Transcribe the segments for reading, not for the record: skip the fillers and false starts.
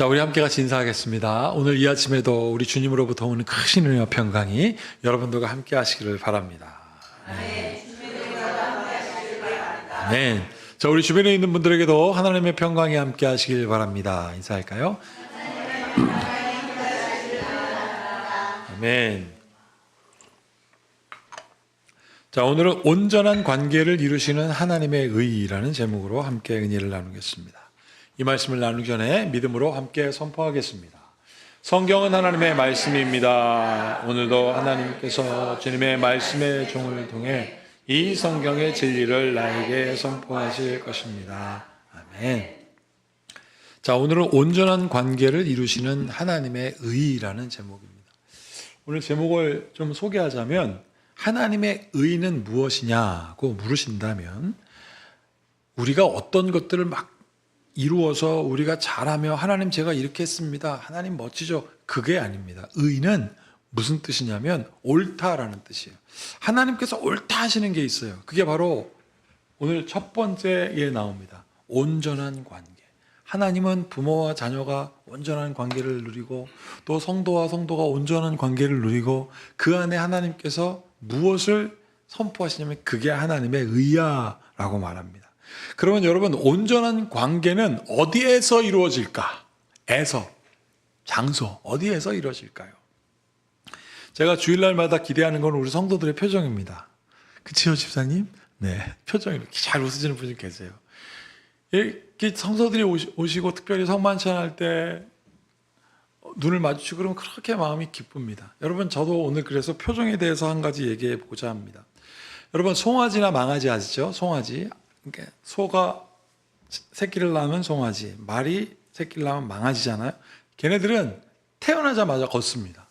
자, 우리 함께 같이 인사하겠습니다. 오늘 이 아침에도 우리 주님으로부터 오는 크신 은혜와 평강이 여러분들과 함께 하시기를 바랍니다. 아멘. 자, 우리 주변에 있는 분들에게도 하나님의 평강이 함께 하시길 바랍니다. 인사할까요? 아멘. 자, 오늘은 온전한 관계를 이루시는 하나님의 의라는 제목으로 함께 은혜를 나누겠습니다. 이 말씀을 나누기 전에 믿음으로 함께 선포하겠습니다. 성경은 하나님의 말씀입니다. 오늘도 하나님께서 주님의 말씀의 종을 통해 이 성경의 진리를 나에게 선포하실 것입니다. 아멘. 자, 오늘은 온전한 관계를 이루시는 하나님의 의라는 제목입니다. 오늘 제목을 좀 소개하자면 하나님의 의는 무엇이냐고 물으신다면 우리가 어떤 것들을 막 이루어서 우리가 잘하며 하나님 제가 이렇게 했습니다. 하나님 멋지죠. 그게 아닙니다. 의는 무슨 뜻이냐면 옳다라는 뜻이에요. 하나님께서 옳다 하시는 게 있어요. 그게 바로 오늘 첫 번째에 나옵니다. 온전한 관계. 하나님은 부모와 자녀가 온전한 관계를 누리고 또 성도와 성도가 온전한 관계를 누리고 그 안에 하나님께서 무엇을 선포하시냐면 그게 하나님의 의야라고 말합니다. 그러면 여러분 온전한 관계는 어디에서 이루어질까? 장소 어디에서 이루어질까요? 제가 주일날마다 기대하는 건 우리 성도들의 표정입니다. 그치요 집사님? 네, 표정이 이렇게 잘 웃으시는 분이 계세요. 이렇게 성도들이 오시고 특별히 성만찬할 때 눈을 마주치고 그러면 그렇게 마음이 기쁩니다. 여러분 저도 오늘 그래서 표정에 대해서 한 가지 얘기해 보고자 합니다. 여러분 송아지나 망아지 아시죠? 송아지. 그러니까 소가 새끼를 낳으면 송아지, 말이 새끼를 낳으면 망아지잖아요. 걔네들은 태어나자마자 걷습니다.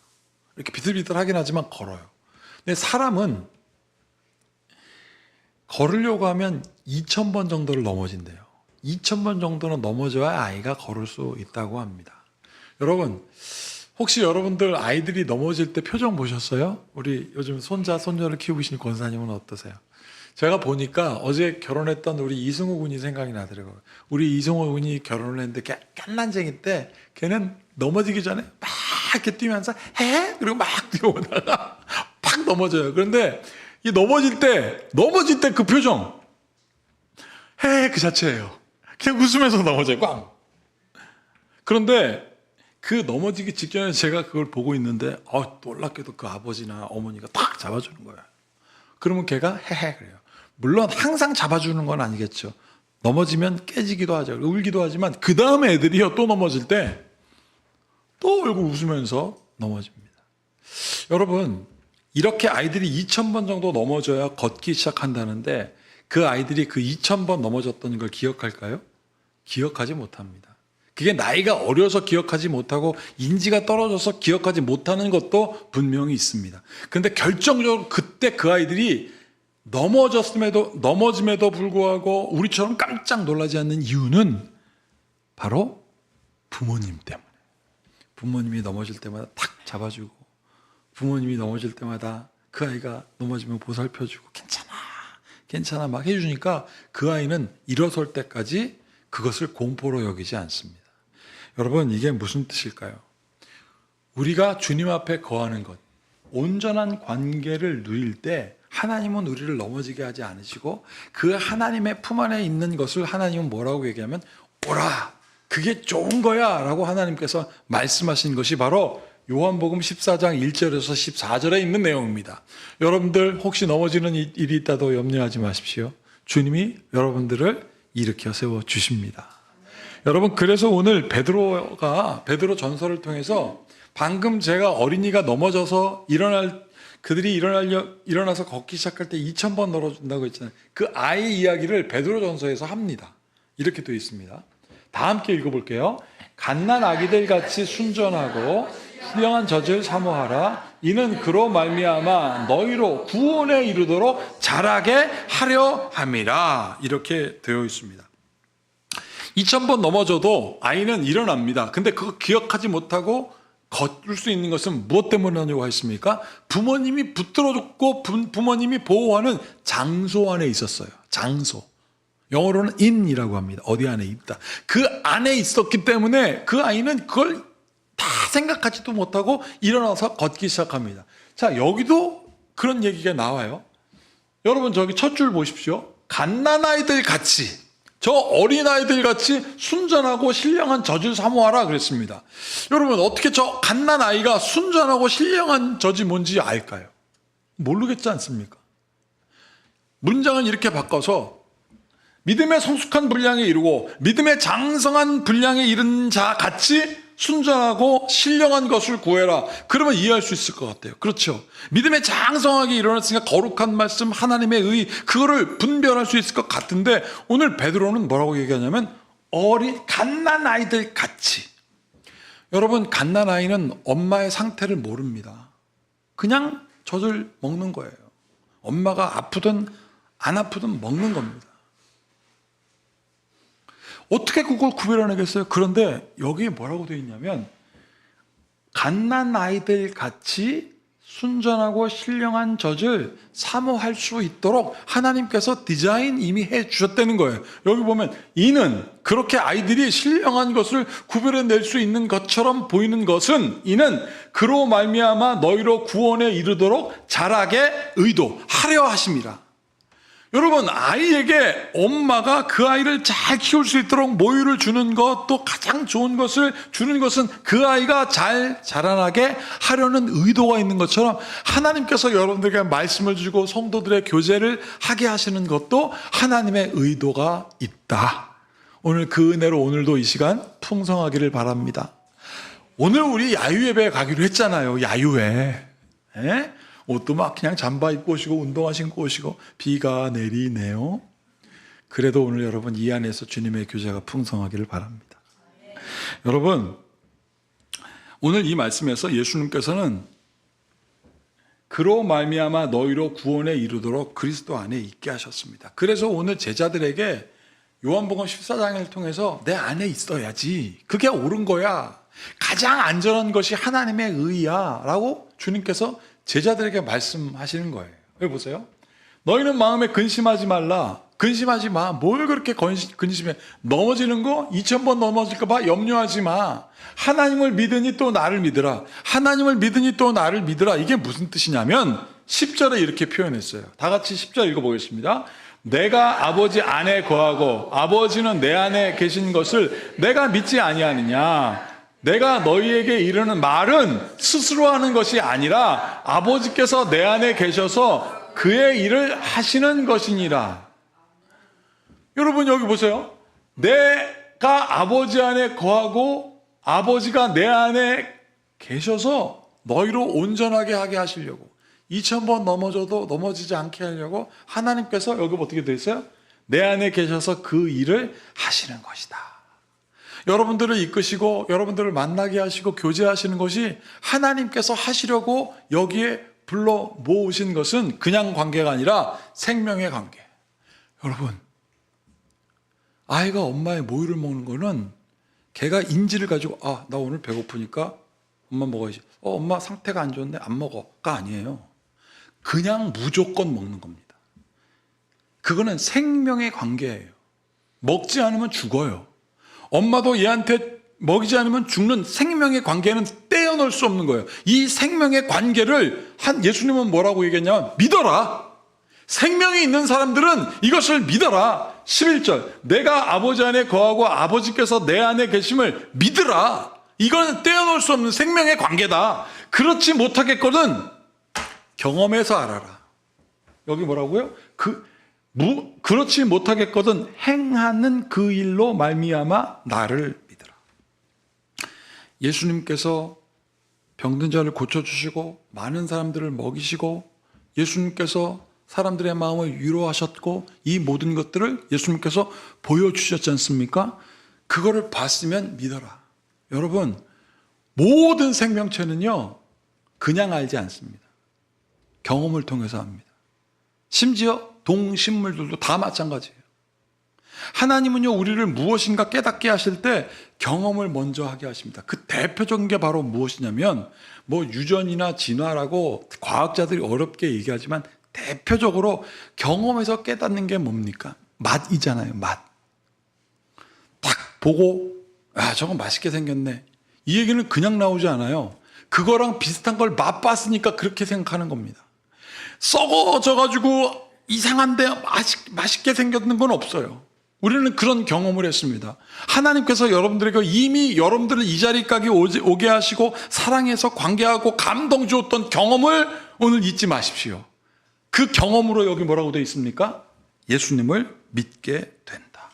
이렇게 비틀비틀하긴 하지만 걸어요. 근데 사람은 걸으려고 하면 2000번 정도를 넘어진대요. 2000번 정도는 넘어져야 아이가 걸을 수 있다고 합니다. 여러분 혹시 여러분들 아이들이 넘어질 때 표정 보셨어요? 우리 요즘 손자, 손녀를 키우고 계시는 권사님은 어떠세요? 제가 보니까 어제 결혼했던 우리 이승호 군이 생각이 나더라고요. 우리 이승호 군이 결혼을 했는데 깐난쟁이 때 걔는 넘어지기 전에 막 이렇게 뛰면서 해? 그리고 막 뛰어오다가 팍 넘어져요. 그런데 이 넘어질 때 그 표정 해 그 자체예요. 그냥 웃으면서 넘어져요. 꽝. 그런데 그 넘어지기 직전에 제가 그걸 보고 있는데 놀랍게도 그 아버지나 어머니가 탁 잡아주는 거예요. 그러면 걔가 헤헤 그래요. 물론 항상 잡아주는 건 아니겠죠. 넘어지면 깨지기도 하죠. 울기도 하지만 그 다음에 애들이요 또 넘어질 때 또 얼굴 웃으면서 넘어집니다. 여러분 이렇게 아이들이 2000번 정도 넘어져야 걷기 시작한다는데 그 아이들이 그 2000번 넘어졌던 걸 기억할까요? 기억하지 못합니다. 그게 나이가 어려서 기억하지 못하고 인지가 떨어져서 기억하지 못하는 것도 분명히 있습니다. 그런데 결정적으로 그때 그 아이들이 넘어짐에도 불구하고 우리처럼 깜짝 놀라지 않는 이유는 바로 부모님 때문에. 부모님이 넘어질 때마다 탁 잡아주고 부모님이 넘어질 때마다 그 아이가 넘어지면 보살펴주고 괜찮아 막 해주니까 그 아이는 일어설 때까지 그것을 공포로 여기지 않습니다. 여러분 이게 무슨 뜻일까요? 우리가 주님 앞에 거하는 것, 온전한 관계를 누릴 때 하나님은 우리를 넘어지게 하지 않으시고 그 하나님의 품 안에 있는 것을 하나님은 뭐라고 얘기하면 오라 그게 좋은 거야 라고 하나님께서 말씀하신 것이 바로 요한복음 14장 1절에서 14절에 있는 내용입니다. 여러분들 혹시 넘어지는 일이 있다도 염려하지 마십시오. 주님이 여러분들을 일으켜 세워주십니다. 여러분 그래서 오늘 베드로 전설을 통해서 방금 제가 어린이가 넘어져서 그들이 일어나서 걷기 시작할 때 2000번 넘어진다고 했잖아요. 그 아이 이야기를 베드로 전서에서 합니다. 이렇게 되어 있습니다. 다 함께 읽어볼게요. 갓난 아기들 같이 순전하고 후령한 젖을 사모하라. 이는 그로 말미암아 너희로 구원에 이르도록 자라게 하려 함이라. 이렇게 되어 있습니다. 2000번 넘어져도 아이는 일어납니다. 근데 그거 기억하지 못하고 걷을 수 있는 것은 무엇 때문이라고 했습니까? 부모님이 붙들어줬고 부모님이 보호하는 장소 안에 있었어요. 장소. 영어로는 in이라고 합니다. 어디 안에 있다. 그 안에 있었기 때문에 그 아이는 그걸 다 생각하지도 못하고 일어나서 걷기 시작합니다. 자, 여기도 그런 얘기가 나와요. 여러분 저기 첫 줄 보십시오. 갓난아이들 같이, 저 어린아이들 같이 순전하고 신령한 젖을 사모하라 그랬습니다. 여러분 어떻게 저 갓난아이가 순전하고 신령한 젖이 뭔지 알까요? 모르겠지 않습니까? 문장을 이렇게 바꿔서 믿음의 성숙한 분량에 이르고 믿음의 장성한 분량에 이른 자 같이 순전하고 신령한 것을 구해라. 그러면 이해할 수 있을 것 같아요. 그렇죠. 믿음의 장성하게 일어났으니까 거룩한 말씀, 하나님의 의, 그거를 분별할 수 있을 것 같은데 오늘 베드로는 뭐라고 얘기하냐면 어린 갓난아이들 같이. 여러분 갓난아이는 엄마의 상태를 모릅니다. 그냥 젖을 먹는 거예요. 엄마가 아프든 안 아프든 먹는 겁니다. 어떻게 그걸 구별해내겠어요? 그런데 여기에 뭐라고 되어 있냐면 갓난아이들 같이 순전하고 신령한 젖을 사모할 수 있도록 하나님께서 디자인 이미 해주셨다는 거예요. 여기 보면 이는 그렇게 아이들이 신령한 것을 구별해낼 수 있는 것처럼 보이는 것은 이는 그로 말미암아 너희로 구원에 이르도록 자라게 의도하려 하심이라. 여러분 아이에게 엄마가 그 아이를 잘 키울 수 있도록 모유를 주는 것, 또 가장 좋은 것을 주는 것은 그 아이가 잘 자라나게 하려는 의도가 있는 것처럼 하나님께서 여러분들에게 말씀을 주고 성도들의 교제를 하게 하시는 것도 하나님의 의도가 있다. 오늘 그 은혜로 오늘도 이 시간 풍성하기를 바랍니다. 오늘 우리 야유예배 가기로 했잖아요. 야유회. 에? 옷도 막 그냥 잠바 입고 오시고 운동화 신고 오시고 비가 내리네요. 그래도 오늘 여러분 이 안에서 주님의 교제가 풍성하기를 바랍니다. 여러분 오늘 이 말씀에서 예수님께서는 그로 말미암아 너희로 구원에 이르도록 그리스도 안에 있게 하셨습니다. 그래서 오늘 제자들에게 요한복음 14장을 통해서 내 안에 있어야지, 그게 옳은 거야, 가장 안전한 것이 하나님의 의야 라고 주님께서 제자들에게 말씀하시는 거예요. 여기 보세요. 너희는 마음에 근심하지 말라. 근심하지 마. 뭘 그렇게 근심해. 넘어지는 거 2000번 넘어질까 봐 염려하지 마. 하나님을 믿으니 또 나를 믿으라. 하나님을 믿으니 또 나를 믿으라. 이게 무슨 뜻이냐면 10절에 이렇게 표현했어요. 다 같이 10절 읽어보겠습니다. 내가 아버지 안에 거하고 아버지는 내 안에 계신 것을 내가 믿지 아니하느냐. 내가 너희에게 이르는 말은 스스로 하는 것이 아니라 아버지께서 내 안에 계셔서 그의 일을 하시는 것이니라. 여러분 여기 보세요. 내가 아버지 안에 거하고 아버지가 내 안에 계셔서 너희로 온전하게 하게 하시려고, 2000번 넘어져도 넘어지지 않게 하려고 하나님께서 여기 어떻게 되어 있어요? 내 안에 계셔서 그 일을 하시는 것이다. 여러분들을 이끄시고 여러분들을 만나게 하시고 교제하시는 것이 하나님께서 하시려고 여기에 불러 모으신 것은 그냥 관계가 아니라 생명의 관계. 여러분 아이가 엄마의 모유를 먹는 거는 걔가 인지를 가지고 나 오늘 배고프니까 엄마 먹어야지. 엄마 상태가 안 좋은데 안 먹어가 아니에요. 그냥 무조건 먹는 겁니다. 그거는 생명의 관계예요. 먹지 않으면 죽어요. 엄마도 얘한테 먹이지 않으면 죽는 생명의 관계는 떼어놓을 수 없는 거예요. 이 생명의 관계를 예수님은 뭐라고 얘기했냐면 믿어라. 생명이 있는 사람들은 이것을 믿어라. 11절 내가 아버지 안에 거하고 아버지께서 내 안에 계심을 믿으라. 이거는 떼어놓을 수 없는 생명의 관계다. 그렇지 못하겠거든 경험해서 알아라. 여기 뭐라고요? 그렇지 못하겠거든 행하는 그 일로 말미암아 나를 믿으라. 예수님께서 병든 자를 고쳐주시고 많은 사람들을 먹이시고 예수님께서 사람들의 마음을 위로하셨고 이 모든 것들을 예수님께서 보여주셨지 않습니까? 그거를 봤으면 믿어라. 여러분 모든 생명체는요 그냥 알지 않습니다. 경험을 통해서 합니다. 심지어 동식물들도 다 마찬가지예요. 하나님은요 우리를 무엇인가 깨닫게 하실 때 경험을 먼저 하게 하십니다. 그 대표적인 게 바로 무엇이냐면 유전이나 진화라고 과학자들이 어렵게 얘기하지만 대표적으로 경험에서 깨닫는 게 뭡니까? 맛이잖아요. 맛. 딱 보고 저건 맛있게 생겼네. 이 얘기는 그냥 나오지 않아요. 그거랑 비슷한 걸 맛봤으니까 그렇게 생각하는 겁니다. 썩어져가지고 이상한데 맛있게 생겼는 건 없어요. 우리는 그런 경험을 했습니다. 하나님께서 여러분들에게 이미 여러분들을 이 자리까지 오게 하시고 사랑해서 관계하고 감동 주었던 경험을 오늘 잊지 마십시오. 그 경험으로 여기 뭐라고 되어 있습니까? 예수님을 믿게 된다.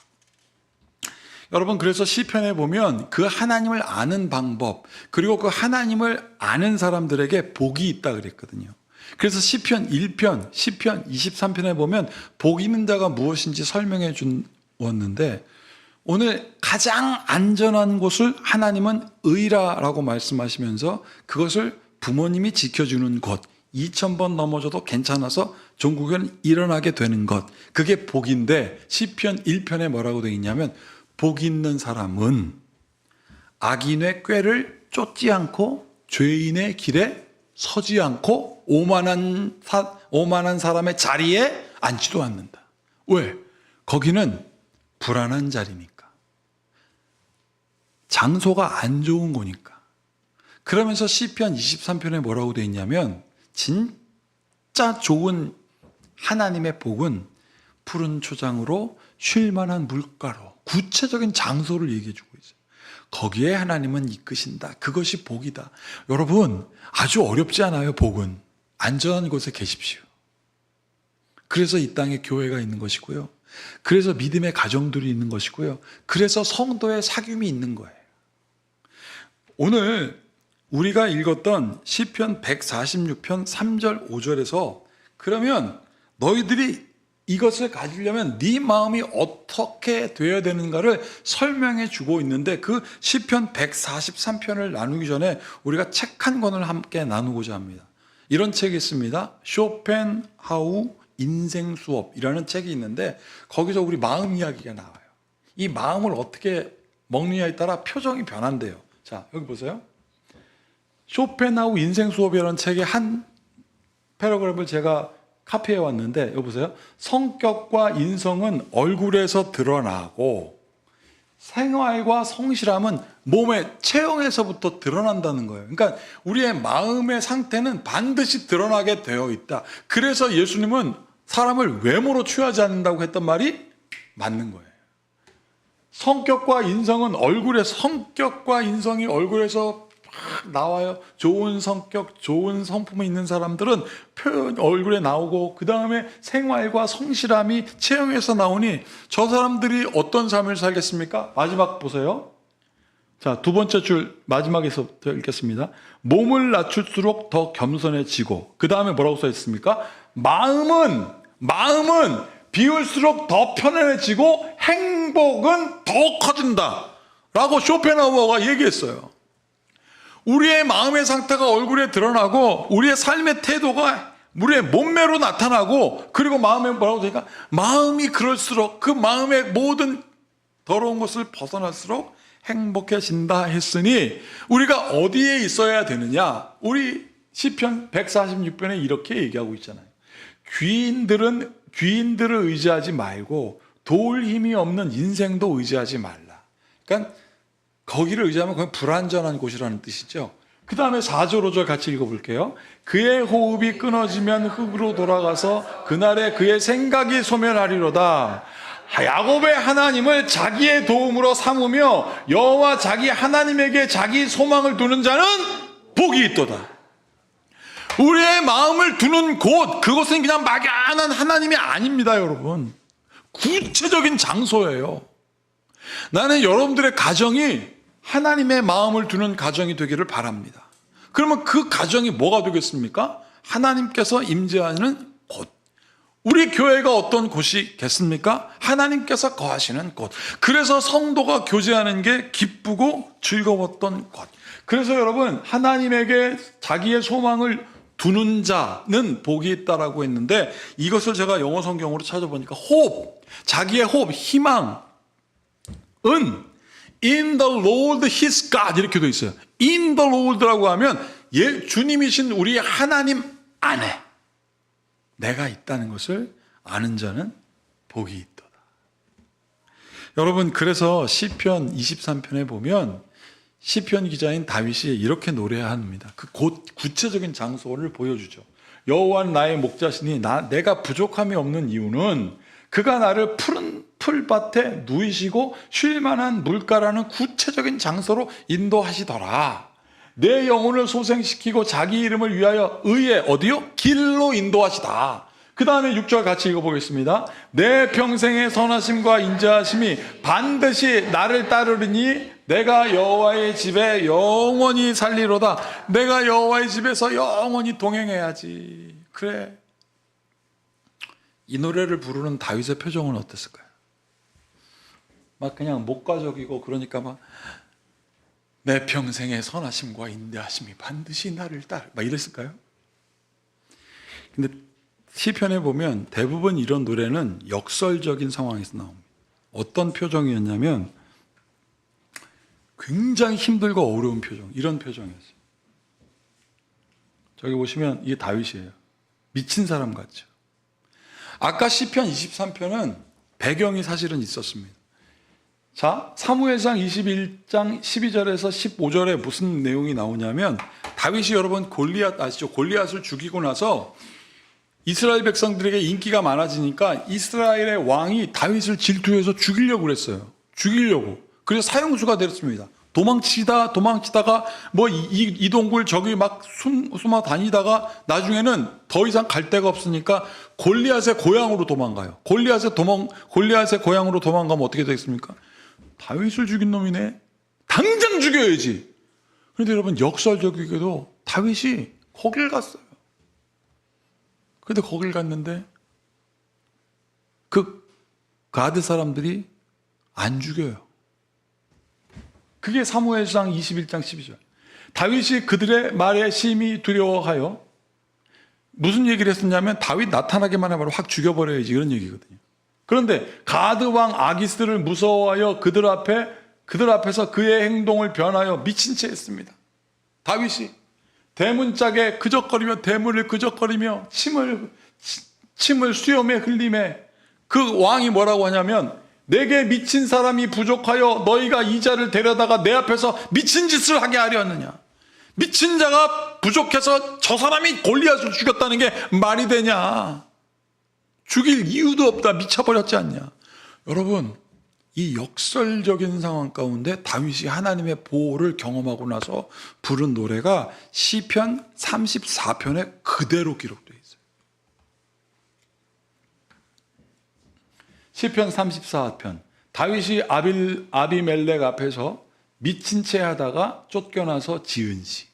여러분, 그래서 시편에 보면 그 하나님을 아는 방법, 그리고 그 하나님을 아는 사람들에게 복이 있다 그랬거든요. 그래서 시편 1편, 시편 23편에 보면 복 있는 자가 무엇인지 설명해 주었는데, 오늘 가장 안전한 곳을 하나님은 의라라고 말씀하시면서 그것을 부모님이 지켜주는 것, 2000번 넘어져도 괜찮아서 종국은 일어나게 되는 것, 그게 복인데, 시편 1편에 뭐라고 되어 있냐면 복 있는 사람은 악인의 꾀를 쫓지 않고 죄인의 길에 서지 않고 오만한 사람의 자리에 앉지도 않는다. 왜? 거기는 불안한 자리니까. 장소가 안 좋은 거니까. 그러면서 시편 23편에 뭐라고 되어 있냐면 진짜 좋은 하나님의 복은 푸른 초장으로 쉴 만한 물가로, 구체적인 장소를 얘기해 주고 있어요. 거기에 하나님은 이끄신다. 그것이 복이다. 여러분, 아주 어렵지 않아요. 복은 안전한 곳에 계십시오. 그래서 이 땅에 교회가 있는 것이고요, 그래서 믿음의 가정들이 있는 것이고요, 그래서 성도의 사귐이 있는 거예요. 오늘 우리가 읽었던 시편 146편 3절 5절에서 그러면 너희들이 이것을 가지려면 네 마음이 어떻게 되어야 되는가를 설명해 주고 있는데, 그 시편 143편을 나누기 전에 우리가 책 한 권을 함께 나누고자 합니다. 이런 책이 있습니다. 쇼펜하우 인생 수업이라는 책이 있는데 거기서 우리 마음 이야기가 나와요. 이 마음을 어떻게 먹느냐에 따라 표정이 변한대요. 자, 여기 보세요. 쇼펜하우 인생 수업이라는 책의 한 패러그래프를 제가 카피해 왔는데, 여기 보세요. 성격과 인성은 얼굴에서 드러나고 생활과 성실함은 몸의 체형에서부터 드러난다는 거예요. 그러니까 우리의 마음의 상태는 반드시 드러나게 되어 있다. 그래서 예수님은 사람을 외모로 취하지 않는다고 했던 말이 맞는 거예요. 성격과 인성은 성격과 인성이 얼굴에서 나와요. 좋은 성격, 좋은 성품이 있는 사람들은 표현 얼굴에 나오고, 그 다음에 생활과 성실함이 체형에서 나오니 저 사람들이 어떤 삶을 살겠습니까? 마지막 보세요. 자, 두 번째 줄 마지막에서 읽겠습니다. 몸을 낮출수록 더 겸손해지고, 그 다음에 뭐라고 써 있습니까? 마음은 비울수록 더 편안해지고 행복은 더 커진다 라고 쇼펜하우어가 얘기했어요. 우리의 마음의 상태가 얼굴에 드러나고 우리의 삶의 태도가 우리의 몸매로 나타나고, 그리고 마음에 뭐라고 되니까 마음이 그럴수록 그 마음의 모든 더러운 것을 벗어날수록 행복해진다 했으니 우리가 어디에 있어야 되느냐? 우리 시편 146편에 이렇게 얘기하고 있잖아요. 귀인들을 의지하지 말고 도울 힘이 없는 인생도 의지하지 말라. 그러니까 거기를 의지하면 그건 불안전한 곳이라는 뜻이죠. 그 다음에 4절 5절 같이 읽어볼게요. 그의 호흡이 끊어지면 흙으로 돌아가서 그날에 그의 생각이 소멸하리로다. 야곱의 하나님을 자기의 도움으로 삼으며 여호와 자기 하나님에게 자기 소망을 두는 자는 복이 있도다. 우리의 마음을 두는 곳, 그것은 그냥 막연한 하나님이 아닙니다, 여러분. 구체적인 장소예요. 나는 여러분들의 가정이 하나님의 마음을 두는 가정이 되기를 바랍니다. 그러면 그 가정이 뭐가 되겠습니까? 하나님께서 임재하는 곳. 우리 교회가 어떤 곳이겠습니까? 하나님께서 거하시는 곳. 그래서 성도가 교제하는 게 기쁘고 즐거웠던 곳. 그래서 여러분, 하나님에게 자기의 소망을 두는 자는 복이 있다라고 했는데, 이것을 제가 영어 성경으로 찾아보니까 자기의 희망은 In the Lord His God 이렇게 되어 있어요. In the Lord라고 하면 주님이신 우리 하나님 안에 내가 있다는 것을 아는 자는 복이 있도다. 여러분, 그래서 시편 23편에 보면 시편 기자인 다윗이 이렇게 노래합니다. 그 구체적인 장소를 보여주죠. 여호와는 나의 목자시니 내가 부족함이 없는 이유는 그가 나를 푸른 풀밭에 누이시고 쉴 만한 물가라는 구체적인 장소로 인도하시더라. 내 영혼을 소생시키고 자기 이름을 위하여 의의 어디요? 길로 인도하시다. 그 다음에 6절 같이 읽어보겠습니다. 내 평생의 선하심과 인자하심이 반드시 나를 따르리니 내가 여호와의 집에 영원히 살리로다. 내가 여호와의 집에서 영원히 동행해야지. 그래. 이 노래를 부르는 다윗의 표정은 어땠을까요? 막 그냥 목가적이고, 그러니까 막 내 평생의 선하심과 인자하심이 반드시 나를 막 이랬을까요? 근데 시편에 보면 대부분 이런 노래는 역설적인 상황에서 나옵니다. 어떤 표정이었냐면 굉장히 힘들고 어려운 표정, 이런 표정이었어요. 저기 보시면 이게 다윗이에요. 미친 사람 같죠. 아까 시편 23편은 배경이 사실은 있었습니다. 자, 사무엘상 21장 12절에서 15절에 무슨 내용이 나오냐면, 다윗이 여러분 골리앗 아시죠? 골리앗을 죽이고 나서 이스라엘 백성들에게 인기가 많아지니까 이스라엘의 왕이 다윗을 질투해서 죽이려고 그랬어요. 죽이려고. 그래서 사형수가 됐습니다. 도망치다가 뭐 이 동굴 저기 막 숨어 다니다가 나중에는 더 이상 갈 데가 없으니까 골리앗의 고향으로 도망가요. 골리앗의 고향으로 도망가면 어떻게 되겠습니까? 다윗을 죽인 놈이네. 당장 죽여야지. 그런데 여러분, 역설적이게도 다윗이 거길 갔어요. 근데 거길 갔는데 그 가드 사람들이 안 죽여요. 그게 사무엘상 21장 12절. 다윗이 그들의 말에 심히 두려워하여 무슨 얘기를 했었냐면, 다윗 나타나기만 하면 확 죽여버려야지, 이런 얘기거든요. 그런데 가드 왕 아기스를 무서워하여 그들 앞에서 그의 행동을 변하여 미친 채 했습니다. 다윗이 대문짝에 대문을 그적거리며 침을 수염에 흘림에 그 왕이 뭐라고 하냐면, 내게 미친 사람이 부족하여 너희가 이 자를 데려다가 내 앞에서 미친 짓을 하게 하려느냐. 미친 자가 부족해서 저 사람이 골리앗을 죽였다는 게 말이 되냐. 죽일 이유도 없다. 미쳐버렸지 않냐. 여러분, 이 역설적인 상황 가운데 다윗이 하나님의 보호를 경험하고 나서 부른 노래가 시편 34편에 그대로 기록되어 있어요. 시편 34편. 다윗이 아비멜렉 앞에서 미친 채 하다가 쫓겨나서 지은 시.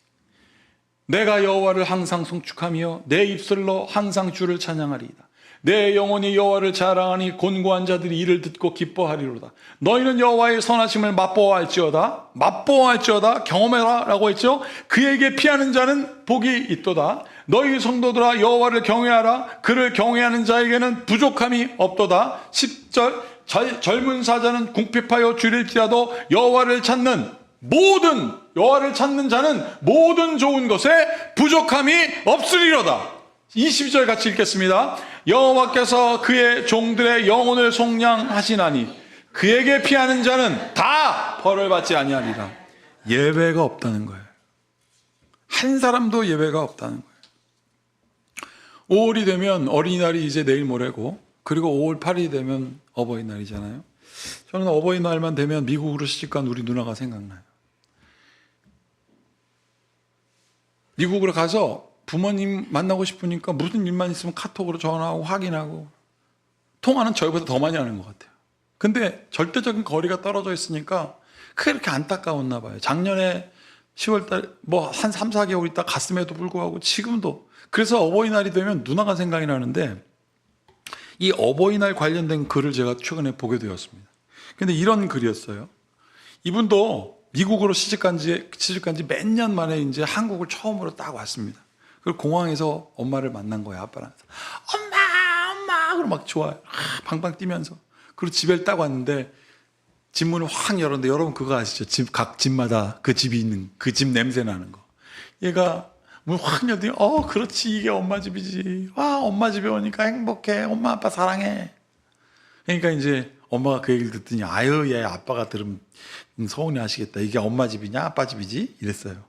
내가 여호와를 항상 송축하며 내 입술로 항상 주를 찬양하리이다. 내 영혼이 여호와를 자랑하니 곤고한 자들이 이를 듣고 기뻐하리로다. 너희는 여호와의 선하심을 맛보아할지어다. 경험해라 라고 했죠. 그에게 피하는 자는 복이 있도다. 너희 성도들아, 여호와를 경외하라. 그를 경외하는 자에게는 부족함이 없도다. 10절. 젊은 사자는 궁핍하여 줄일지라도 여호와를 찾는 자는 모든 좋은 것에 부족함이 없으리로다. 22절 같이 읽겠습니다. 여호와께서 그의 종들의 영혼을 속량하시나니 그에게 피하는 자는 다 벌을 받지 아니하리라. 예외가 없다는 거예요. 한 사람도 예외가 없다는 거예요. 5월이 되면 어린이날이 이제 내일 모레고, 그리고 5월 8일이 되면 어버이날이잖아요. 저는 어버이날만 되면 미국으로 시집간 우리 누나가 생각나요. 미국으로 가서 부모님 만나고 싶으니까 무슨 일만 있으면 카톡으로 전화하고 확인하고, 통화는 저희보다 더 많이 하는 것 같아요. 근데 절대적인 거리가 떨어져 있으니까 그렇게 안타까웠나 봐요. 작년에 10월달 한 3, 4개월 있다 갔음에도 불구하고 지금도. 그래서 어버이날이 되면 누나가 생각이 나는데, 이 어버이날 관련된 글을 제가 최근에 보게 되었습니다. 근데 이런 글이었어요. 이분도 미국으로 시집간 지 몇 년 만에 이제 한국을 처음으로 딱 왔습니다. 그리고 공항에서 엄마를 만난 거예요. 아빠랑. 엄마! 그러고 막 좋아요. 방방 뛰면서. 그리고 집에 딱 왔는데 집 문을 확 열었는데, 여러분 그거 아시죠? 각 집마다 그 집이 있는, 그 집 냄새 나는 거. 얘가 문 확 열더니, 그렇지, 이게 엄마 집이지. 와, 엄마 집에 오니까 행복해. 엄마 아빠 사랑해. 그러니까 이제 엄마가 그 얘기를 듣더니 아유 얘 아빠가 들으면 서운해 하시겠다. 이게 엄마 집이냐 아빠 집이지? 이랬어요.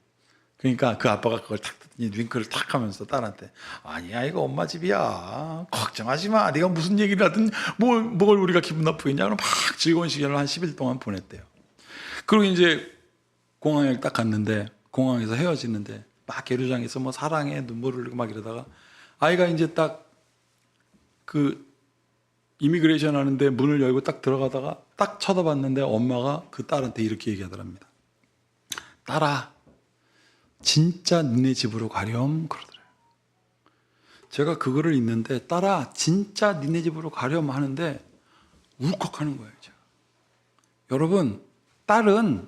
그러니까 그 아빠가 그걸 탁 듣더니 윙크를 탁 하면서 딸한테 아니야 이거 엄마 집이야. 걱정하지 마. 네가 무슨 얘기를 하든 뭘 우리가 기분 나쁘겠냐. 그럼 막 즐거운 시간을 한 10일 동안 보냈대요. 그리고 이제 공항에 딱 갔는데 공항에서 헤어지는데 막 계류장에서 뭐 사랑해 눈물을 흘리고 막 이러다가 아이가 이제 딱 그 이미그레이션 하는데 문을 열고 딱 들어가다가 딱 쳐다봤는데 엄마가 그 딸한테 이렇게 얘기하더랍니다. 딸아 진짜 니네 집으로 가렴 그러더래요. 제가 그거를 읽는데 딸아 진짜 니네 집으로 가렴 하는데 울컥하는 거예요. 제가. 여러분 딸은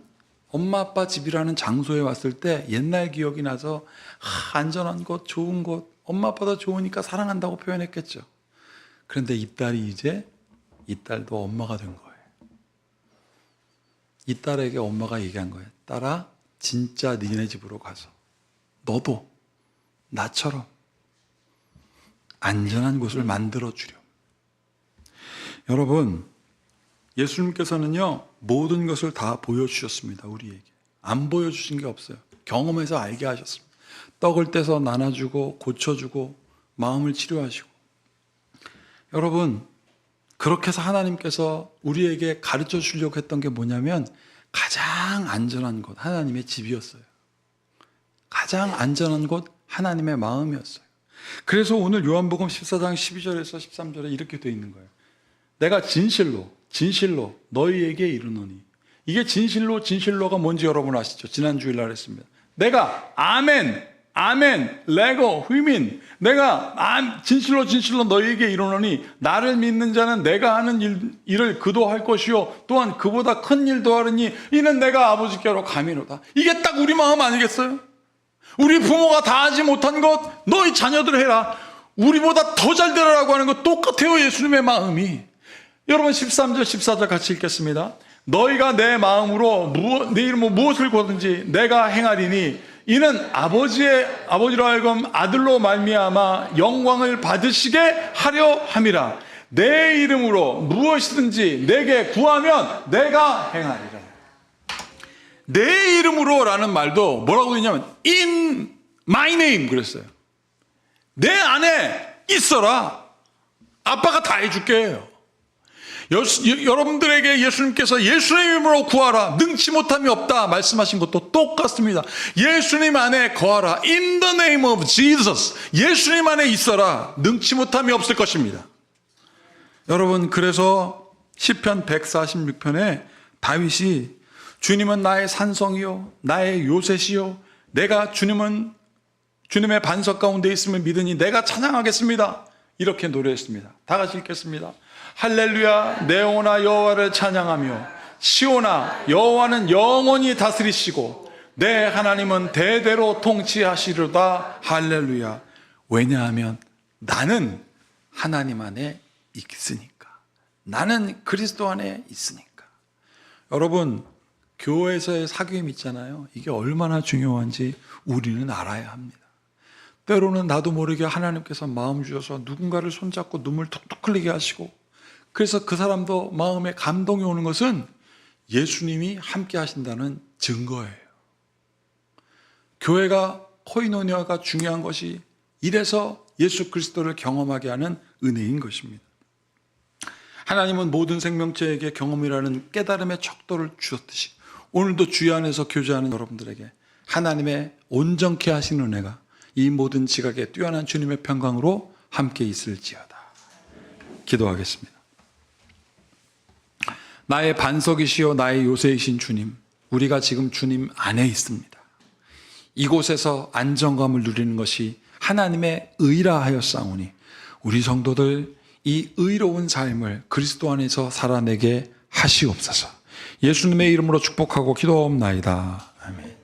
엄마 아빠 집이라는 장소에 왔을 때 옛날 기억이 나서 안전한 곳 좋은 곳 엄마 아빠도 좋으니까 사랑한다고 표현했겠죠. 그런데 이 딸이 이제 이 딸도 엄마가 된 거예요. 이 딸에게 엄마가 얘기한 거예요. 딸아 진짜 니네 집으로 가서 너도 나처럼 안전한 곳을 만들어 주렴. 여러분 예수님께서는요 모든 것을 다 보여주셨습니다. 우리에게 안 보여주신 게 없어요. 경험해서 알게 하셨습니다. 떡을 떼서 나눠주고 고쳐주고 마음을 치료하시고 여러분 그렇게 해서 하나님께서 우리에게 가르쳐 주려고 했던 게 뭐냐면 가장 안전한 곳 하나님의 집이었어요. 가장 안전한 곳 하나님의 마음이었어요. 그래서 오늘 요한복음 14장 12절에서 13절에 이렇게 되어 있는 거예요. 내가 진실로 너희에게 이르노니 이게 진실로가 뭔지 여러분 아시죠? 지난 주일날 했습니다. 내가 아멘, 레고, 휘민 내가 진실로 너희에게 이르노니 나를 믿는 자는 내가 하는 일을 그도 할 것이요 또한 그보다 큰 일도 하리니 이는 내가 아버지께로 가미로다. 이게 딱 우리 마음 아니겠어요? 우리 부모가 다 하지 못한 것 너희 자녀들 해라. 우리보다 더 잘 되라고 하는 것 똑같아요. 예수님의 마음이. 여러분 13절 14절 같이 읽겠습니다. 너희가 내 마음으로 내 이름으로 무엇을 구하든지 내가 행하리니 이는 아버지로 하여금 아들로 말미암아 영광을 받으시게 하려 함이라. 내 이름으로 무엇이든지 내게 구하면 내가 행하리라. 내 이름으로라는 말도 뭐라고 되냐면 in my name 그랬어요. 내 안에 있어라. 아빠가 다 해줄게. 여러분들에게 예수님께서 예수님 이름으로 구하라 능치 못함이 없다 말씀하신 것도 똑같습니다. 예수님 안에 거하라. In the name of Jesus. 예수님 안에 있어라. 능치 못함이 없을 것입니다. 여러분 그래서 시편 146편에 다윗이 주님은 나의 산성이요 나의 요새시요 내가 주님의 반석 가운데 있음을 믿으니 내가 찬양하겠습니다. 이렇게 노래했습니다. 다 같이 읽겠습니다. 할렐루야 내 영혼아 여호와를 찬양하며 시온아 여호와는 영원히 다스리시고 내 하나님은 대대로 통치하시리로다. 할렐루야. 왜냐하면 나는 하나님 안에 있으니까. 나는 그리스도 안에 있으니까. 여러분 교회에서의 사귐 있잖아요. 이게 얼마나 중요한지 우리는 알아야 합니다. 때로는 나도 모르게 하나님께서 마음 주셔서 누군가를 손잡고 눈물 툭툭 흘리게 하시고 그래서 그 사람도 마음에 감동이 오는 것은 예수님이 함께 하신다는 증거예요. 교회가 코이노니아가 중요한 것이 이래서 예수 그리스도를 경험하게 하는 은혜인 것입니다. 하나님은 모든 생명체에게 경험이라는 깨달음의 척도를 주셨듯이 오늘도 주의 안에서 교제하는 여러분들에게 하나님의 온전케 하신 은혜가 이 모든 지각에 뛰어난 주님의 평강으로 함께 있을지어다. 기도하겠습니다. 나의 반석이시요 나의 요새이신 주님, 우리가 지금 주님 안에 있습니다. 이곳에서 안정감을 누리는 것이 하나님의 의라 하였사오니 우리 성도들 이 의로운 삶을 그리스도 안에서 살아내게 하시옵소서. 예수님의 이름으로 축복하고 기도하옵나이다. 아멘.